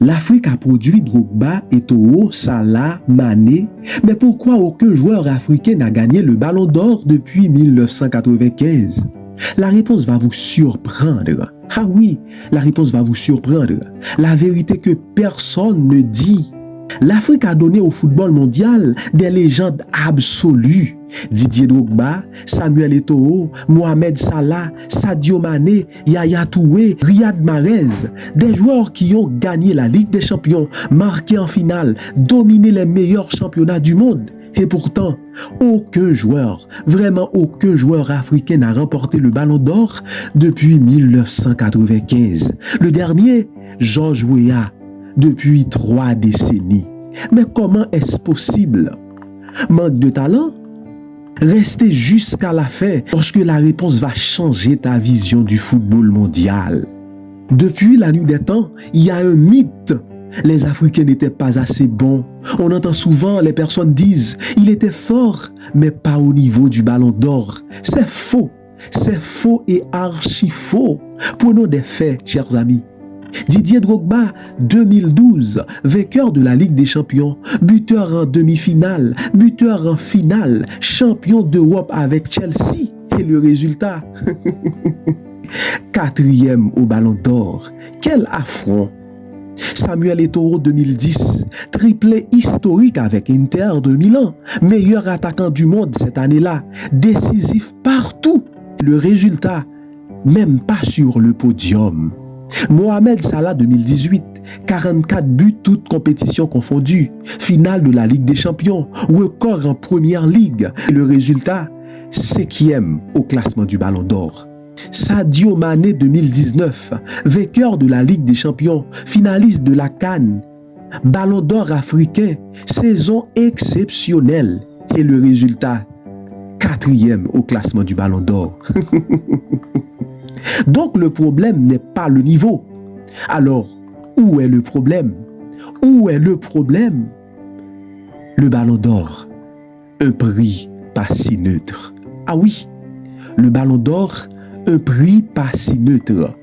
L'Afrique a produit Drogba, Eto'o, Salah, Mané, mais pourquoi aucun joueur africain n'a gagné le Ballon d'Or depuis 1995? La réponse va vous surprendre. Ah oui, la réponse va vous surprendre. La vérité que personne ne dit. L'Afrique a donné au football mondial des légendes absolues. Didier Drogba, Samuel Eto'o, Mohamed Salah, Sadio Mané, Yaya Touré, Riyad Mahrez, des joueurs qui ont gagné la Ligue des Champions, marqué en finale, dominé les meilleurs championnats du monde. Et pourtant, aucun joueur, vraiment aucun joueur africain n'a remporté le Ballon d'Or depuis 1995. Le dernier, George Weah, depuis 3 décennies. Mais comment est-ce possible? Manque de talent? Restez jusqu'à la fin parce que la réponse va changer ta vision du football mondial. Depuis la nuit des temps, il y a un mythe. Les Africains n'étaient pas assez bons. On entend souvent les personnes disent « il était fort, mais pas au niveau du Ballon d'Or ». C'est faux et archi faux. Prenons des faits, chers amis. Didier Drogba, 2012, vainqueur de la Ligue des Champions, buteur en demi-finale, buteur en finale, champion d'Europe avec Chelsea. Et le résultat 4e au Ballon d'Or. Quel affront! Samuel Eto'o 2010, triplé historique avec Inter de Milan, meilleur attaquant du monde cette année-là, décisif partout. Le résultat, même pas sur le podium. Mohamed Salah 2018, 44 buts toutes compétitions confondues, finale de la Ligue des Champions, record en première ligue. Le résultat, 5e au classement du Ballon d'Or. Sadio Mané 2019, vainqueur de la Ligue des Champions, finaliste de la CAN, Ballon d'Or africain, saison exceptionnelle. Et le résultat, 4e au classement du Ballon d'Or. Donc le problème n'est pas le niveau. Alors, où est le problème? Où est le problème? Le Ballon d'Or, un prix pas si neutre. Ah oui, le Ballon d'Or, un prix pas si neutre.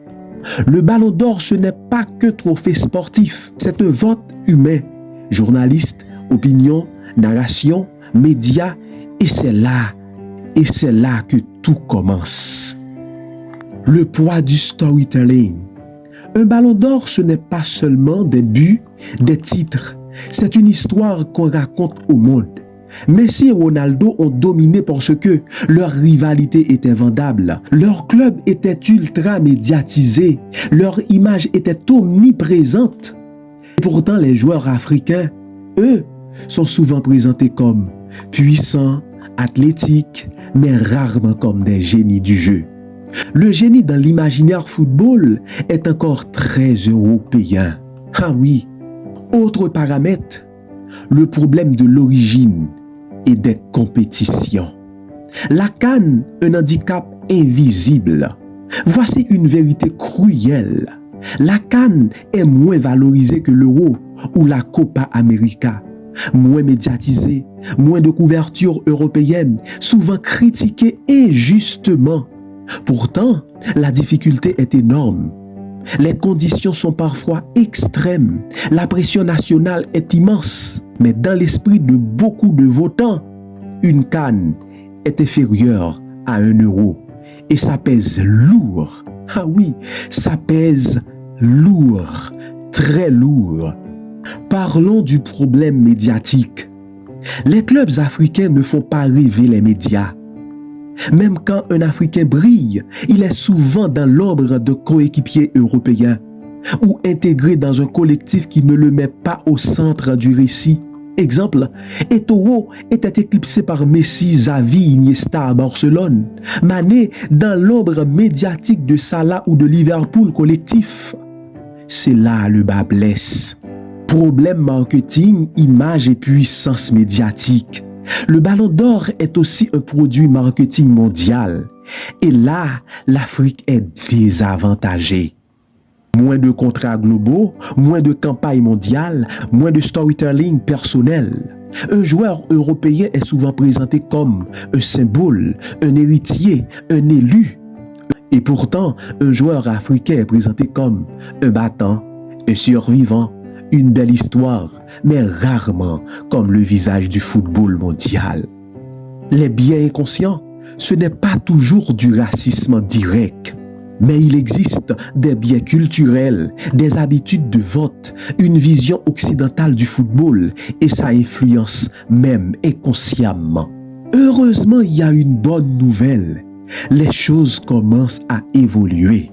Le Ballon d'Or, ce n'est pas que trophée sportif, c'est un vote humain. Journalistes, opinion, narration, médias, et c'est là que tout commence. Le poids du storytelling. Un Ballon d'Or, ce n'est pas seulement des buts, des titres. C'est une histoire qu'on raconte au monde. Messi et Ronaldo ont dominé parce que leur rivalité était vendable. Leur club était ultra médiatisé. Leur image était omniprésente. Et pourtant, les joueurs africains, eux, sont souvent présentés comme puissants, athlétiques, mais rarement comme des génies du jeu. Le génie dans l'imaginaire football est encore très européen. Ah oui, autre paramètre, le problème de l'origine et des compétitions. La CAN, un handicap invisible. Voici une vérité cruelle. La CAN est moins valorisée que l'Euro ou la Copa América. Moins médiatisée, moins de couverture européenne, souvent critiquée injustement. Pourtant, la difficulté est énorme. Les conditions sont parfois extrêmes. La pression nationale est immense. Mais dans l'esprit de beaucoup de votants, une CAN est inférieure à 1 euro. Et ça pèse lourd. Ah oui, ça pèse lourd. Très lourd. Parlons du problème médiatique. Les clubs africains ne font pas rêver les médias. Même quand un Africain brille, il est souvent dans l'ombre de coéquipiers européens ou intégré dans un collectif qui ne le met pas au centre du récit. Exemple, Eto'o était éclipsé par Messi, Xavi, Iniesta à Barcelone. Mané dans l'ombre médiatique de Salah ou de Liverpool collectif. C'est là le bas blesse. Problème marketing, image et puissance médiatique. Le Ballon d'Or est aussi un produit marketing mondial. Et là, l'Afrique est désavantagée. Moins de contrats globaux, moins de campagnes mondiales, moins de storytelling personnel. Un joueur européen est souvent présenté comme un symbole, un héritier, un élu. Et pourtant, un joueur africain est présenté comme un battant, un survivant, une belle histoire, mais rarement comme le visage du football mondial. Les biais inconscients, ce n'est pas toujours du racisme direct. Mais il existe des biais culturels, des habitudes de vote, une vision occidentale du football et ça influence même inconsciemment. Heureusement, il y a une bonne nouvelle. Les choses commencent à évoluer.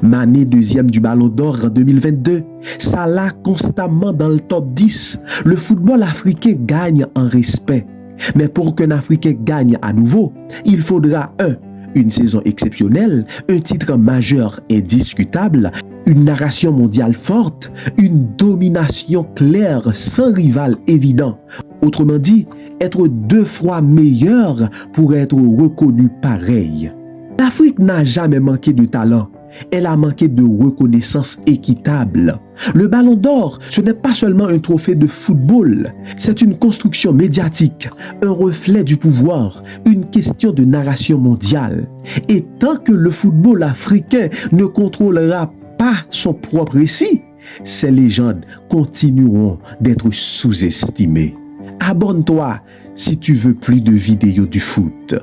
Mané deuxième du Ballon d'Or en 2022, Salah constamment dans le top 10. Le football africain gagne en respect. Mais pour qu'un Africain gagne à nouveau, il faudra une saison exceptionnelle, un titre majeur indiscutable, une narration mondiale forte, une domination claire sans rival évident. Autrement dit, être 2 fois meilleur pour être reconnu pareil. L'Afrique n'a jamais manqué de talent. Elle a manqué de reconnaissance équitable. Le Ballon d'Or, ce n'est pas seulement un trophée de football, c'est une construction médiatique, un reflet du pouvoir, une question de narration mondiale. Et tant que le football africain ne contrôlera pas son propre récit, ces légendes continueront d'être sous-estimées. Abonne-toi si tu veux plus de vidéos du foot.